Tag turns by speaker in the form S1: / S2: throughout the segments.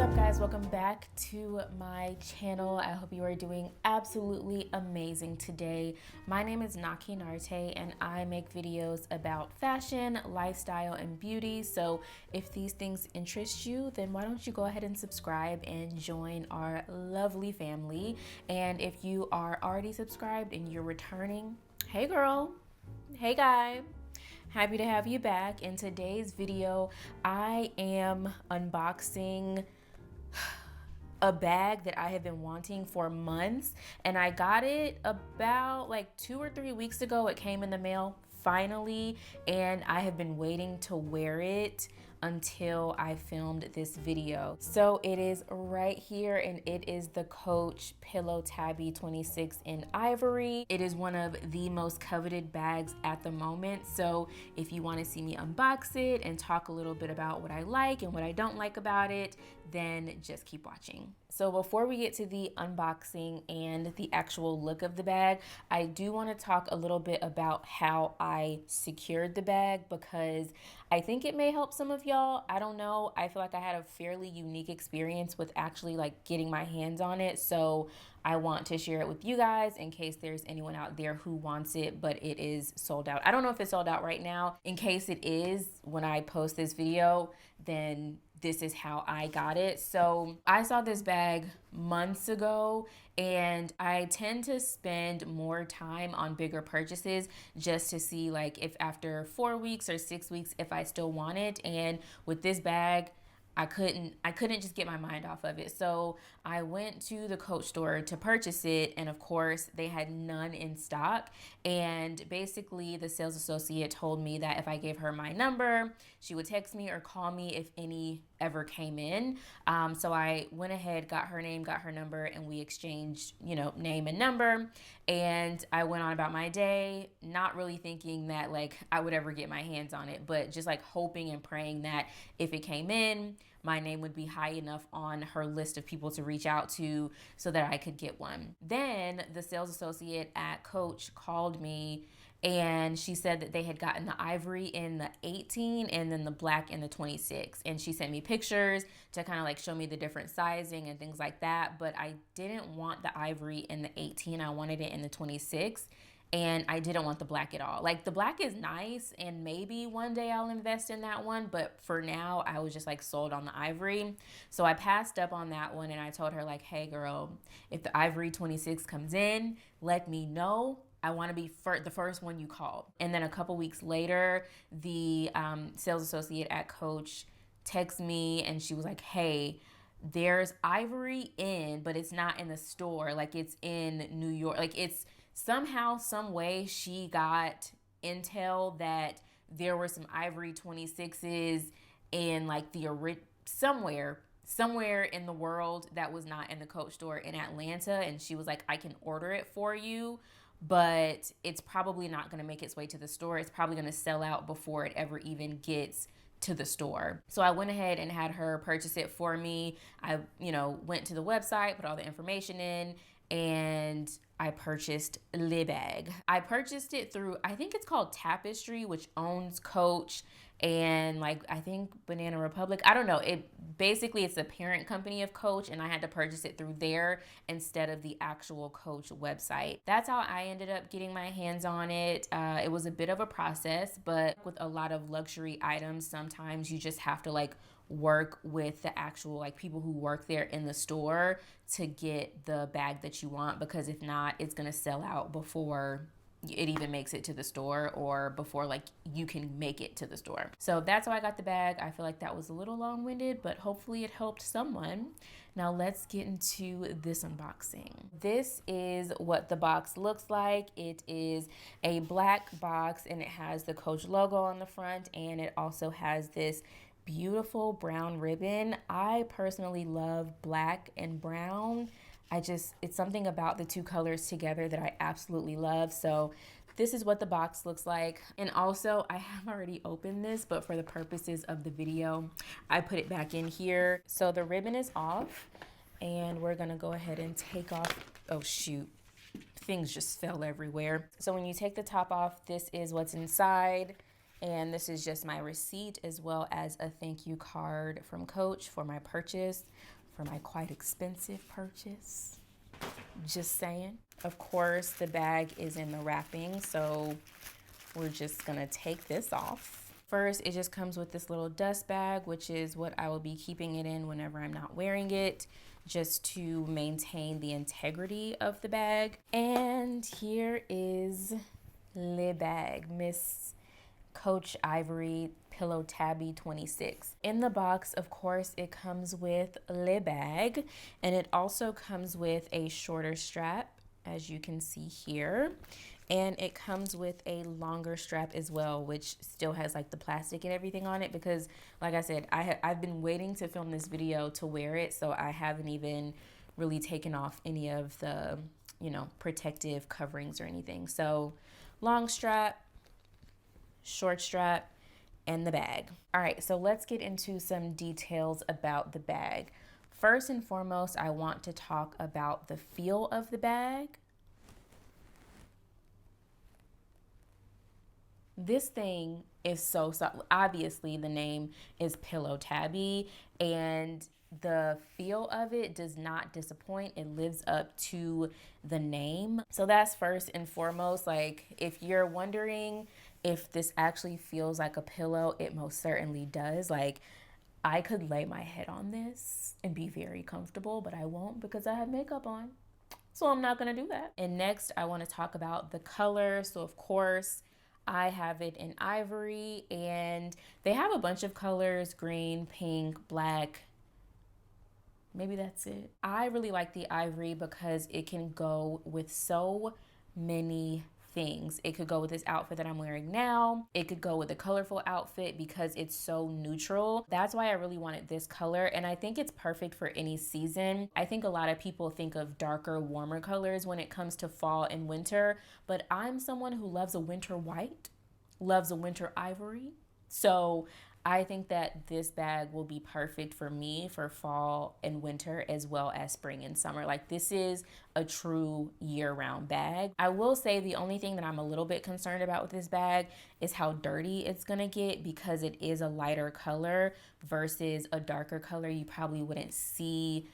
S1: up, guys? Welcome back to my channel. I hope you are doing absolutely amazing today. My name is Naakie and I make videos about fashion, lifestyle, and beauty. So if these things interest you, then why don't you go ahead and subscribe and join our lovely family. And if you are already subscribed and you're returning, hey girl, hey guy. Happy to have you back. In today's video, I am unboxing a bag that I have been wanting for months, and I got it about like 2 or 3 weeks ago. It came in the mail finally, and I have been waiting to wear it until I filmed this video. So it is right here, and it is the Coach Pillow Tabby 26 in Ivory. It is one of the most coveted bags at the moment. So if you want to see me unbox it and talk a little bit about what I like and what I don't like about it, then just keep watching. So before we get to the unboxing and the actual look of the bag, I do want to talk a little bit about how I secured the bag, because I think it may help some of y'all. I don't know. I feel like I had a fairly unique experience with actually like getting my hands on it. So I want to share it with you guys in case there's anyone out there who wants it, but it is sold out. I don't know if it's sold out right now. In case it is, when I post this video, then this is how I got it. So I saw this bag months ago, and I tend to spend more time on bigger purchases just to see like if after 4 weeks or 6 weeks, if I still want it. And with this bag, I couldn't just get my mind off of it. So I went to the Coach store to purchase it, and of course they had none in stock. And basically the sales associate told me that if I gave her my number, she would text me or call me if any ever came in. So I went ahead, got her name, got her number, and we exchanged, name and number. And I went on about my day, not really thinking that like I would ever get my hands on it, but just like hoping and praying that if it came in, my name would be high enough on her list of people to reach out to so that I could get one. Then the sales associate at Coach called me, and she said that they had gotten the ivory in the 18 and then the black in the 26. And she sent me pictures to kind of like show me the different sizing and things like that. But I didn't want the ivory in the 18. I wanted it in the 26. And I didn't want the black at all. Like, the black is nice, and maybe one day I'll invest in that one. But for now, I was just like sold on the ivory. So I passed up on that one, and I told her like, hey girl, if the ivory 26 comes in, let me know. I want to be the first one you call. And then a couple weeks later, the sales associate at Coach texted me, and she was like, hey, there's ivory in, but it's not in the store. Like, it's in New York. Like, it's somehow, some way she got intel that there were some ivory 26s in like somewhere in the world that was not in the Coach store in Atlanta. And she was like, I can order it for you, but it's probably not going to make its way to the store. It's probably going to sell out before it ever even gets to the store. So I went ahead and had her purchase it for me. I, went to the website, put all the information in, and I purchased the bag. I purchased it through, I think it's called Tapestry, which owns Coach, and like I think Banana Republic. I don't know. It's the parent company of Coach, and I had to purchase it through there instead of the actual Coach website. That's how I ended up getting my hands on it. It was a bit of a process, but with a lot of luxury items, sometimes you just have to like work with the actual like people who work there in the store to get the bag that you want, because if not, it's gonna sell out before it even makes it to the store, or before like you can make it to the store. So that's how I got the bag. I feel like that was a little long-winded, but hopefully it helped someone. Now let's get into this unboxing. This is what the box looks like. It is a black box, and it has the Coach logo on the front, and it also has this beautiful brown ribbon. I personally love black and brown. It's something about the two colors together that I absolutely love. So this is what the box looks like. And also, I have already opened this, but for the purposes of the video, I put it back in here. So the ribbon is off, and we're gonna go ahead and take off, oh shoot, things just fell everywhere. So when you take the top off, this is what's inside. And this is just my receipt as well as a thank you card from Coach for my purchase, for my quite expensive purchase. Just saying. Of course, the bag is in the wrapping, so we're just gonna take this off. First, it just comes with this little dust bag, which is what I will be keeping it in whenever I'm not wearing it, just to maintain the integrity of the bag. And here is le bag, Miss Coach Ivory Pillow Tabby 26. In the box, of course, it comes with le bag, and it also comes with a shorter strap, as you can see here. And it comes with a longer strap as well, which still has like the plastic and everything on it, because like I said, I've been waiting to film this video to wear it, so I haven't even really taken off any of the, you know, protective coverings or anything. So long strap, short strap, and the bag. All right, so let's get into some details about the bag. First and foremost, I want to talk about the feel of the bag. This thing is so soft. Obviously, the name is Pillow Tabby, and the feel of it does not disappoint. It lives up to the name. So that's first and foremost. Like, if you're wondering if this actually feels like a pillow, it most certainly does. Like, I could lay my head on this and be very comfortable, but I won't because I have makeup on. So I'm not gonna do that. And next, I wanna talk about the color. So of course, I have it in ivory, and they have a bunch of colors: green, pink, black. Maybe that's it. I really like the ivory because it can go with so many things. It could go with this outfit that I'm wearing now. It could go with a colorful outfit because it's so neutral. That's why I really wanted this color, and I think it's perfect for any season. I think a lot of people think of darker, warmer colors when it comes to fall and winter, but I'm someone who loves a winter white, loves a winter ivory. So I think that this bag will be perfect for me for fall and winter, as well as spring and summer. Like, this is a true year-round bag. I will say the only thing that I'm a little bit concerned about with this bag is how dirty it's gonna get, because it is a lighter color versus a darker color. You probably wouldn't see,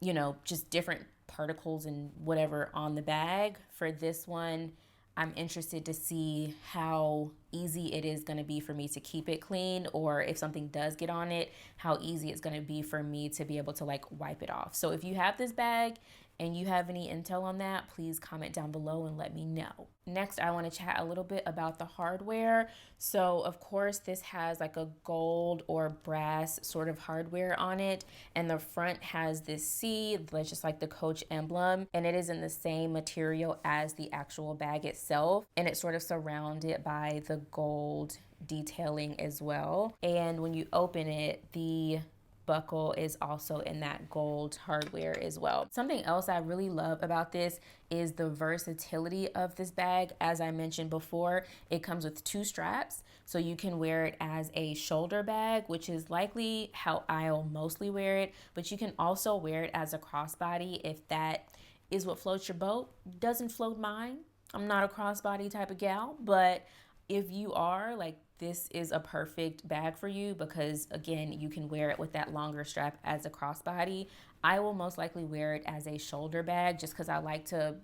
S1: you know, just different particles and whatever on the bag. For this one, I'm interested to see how easy it is going to be for me to keep it clean, or if something does get on it, how easy it's going to be for me to be able to like wipe it off. So if you have this bag and you have any intel on that, please comment down below and let me know. Next, I want to chat a little bit about the hardware. So of course, this has like a gold or brass sort of hardware on it, and the front has this C, that's just like the Coach emblem, and it is in the same material as the actual bag itself, and it's sort of surrounded by the gold detailing as well. And when you open it, the buckle is also in that gold hardware as well. Something else I really love about this is the versatility of this bag. As I mentioned before, it comes with 2 straps, so you can wear it as a shoulder bag, which is likely how I'll mostly wear it, but you can also wear it as a crossbody if that is what floats your boat. Doesn't float mine. I'm not a crossbody type of gal, but if you are, like, this is a perfect bag for you, because again, you can wear it with that longer strap as a crossbody. I will most likely wear it as a shoulder bag just because I like to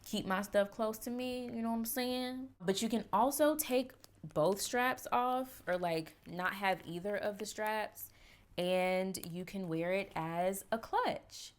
S1: keep my stuff close to me, you know what I'm saying? But you can also take both straps off, or like not have either of the straps, and you can wear it as a clutch.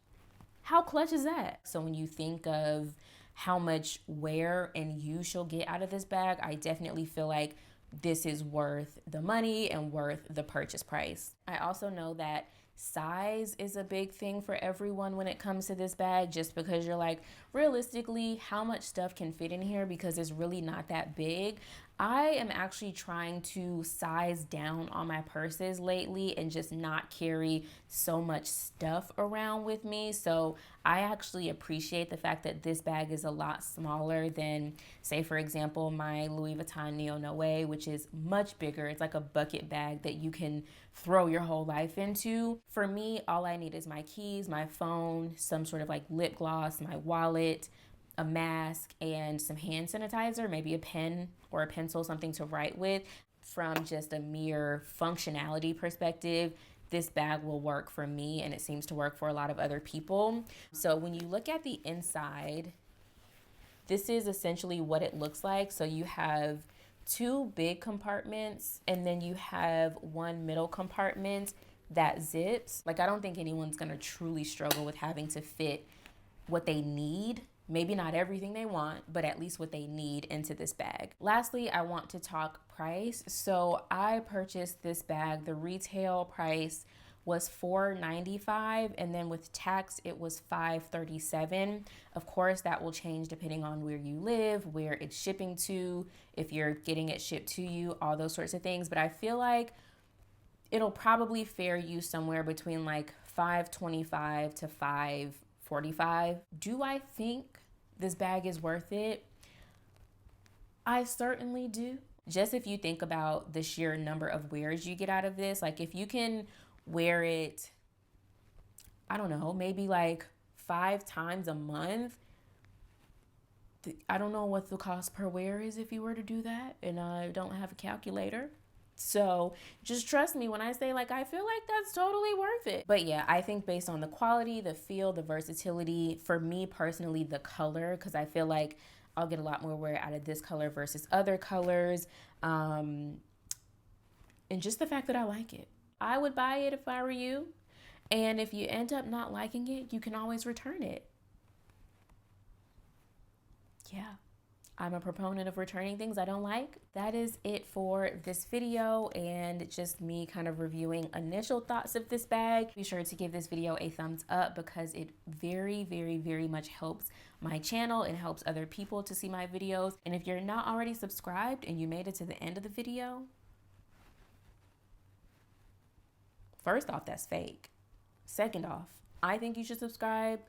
S1: How clutch is that? So when you think of how much wear and use you'll get out of this bag, I definitely feel like this is worth the money and worth the purchase price. I also know that size is a big thing for everyone when it comes to this bag, just because you're like, realistically, how much stuff can fit in here, because it's really not that big. I am actually trying to size down on my purses lately and just not carry so much stuff around with me. So I actually appreciate the fact that this bag is a lot smaller than, say, for example, my Louis Vuitton Neo Noe, which is much bigger. It's like a bucket bag that you can throw your whole life into. For me, all I need is my keys, my phone, some sort of like lip gloss, my wallet, a mask, and some hand sanitizer, maybe a pen or a pencil, something to write with. from just a mere functionality perspective, this bag will work for me, and it seems to work for a lot of other people. So when you look at the inside, this is essentially what it looks like. So you have two big compartments, and then you have one middle compartment that zips. Like, I don't think anyone's gonna truly struggle with having to fit what they need. Maybe not everything they want, but at least what they need into this bag. Lastly, I want to talk price. So I purchased this bag. The retail price was $4.95, and then with tax it was $5.37. Of course, that will change depending on where you live, where it's shipping to, if you're getting it shipped to you, all those sorts of things. But I feel like it'll probably fare you somewhere between like $5.25 to $5.45. Do I think this bag is worth it? I certainly do. Just if you think about the sheer number of wears you get out of this, like if you can wear it, I don't know, maybe like 5 times a month. I don't know what the cost per wear is if you were to do that, and I don't have a calculator. So just trust me when I say, like, I feel like that's totally worth it. But yeah, I think based on the quality, the feel, the versatility, for me personally, the color, because I feel like I'll get a lot more wear out of this color versus other colors. And just the fact that I like it. I would buy it if I were you. And if you end up not liking it, you can always return it. Yeah. I'm a proponent of returning things I don't like. That is it for this video, and just me kind of reviewing initial thoughts of this bag. Be sure to give this video a thumbs up because it very, very, very much helps my channel and helps other people to see my videos. And if you're not already subscribed and you made it to the end of the video, first off, that's fake. Second off, I think you should subscribe.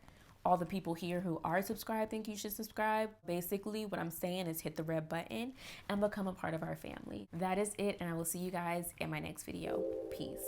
S1: All the people here who are subscribed think you should subscribe. Basically, what I'm saying is hit the red button and become a part of our family. That is it, and I will see you guys in my next video. Peace.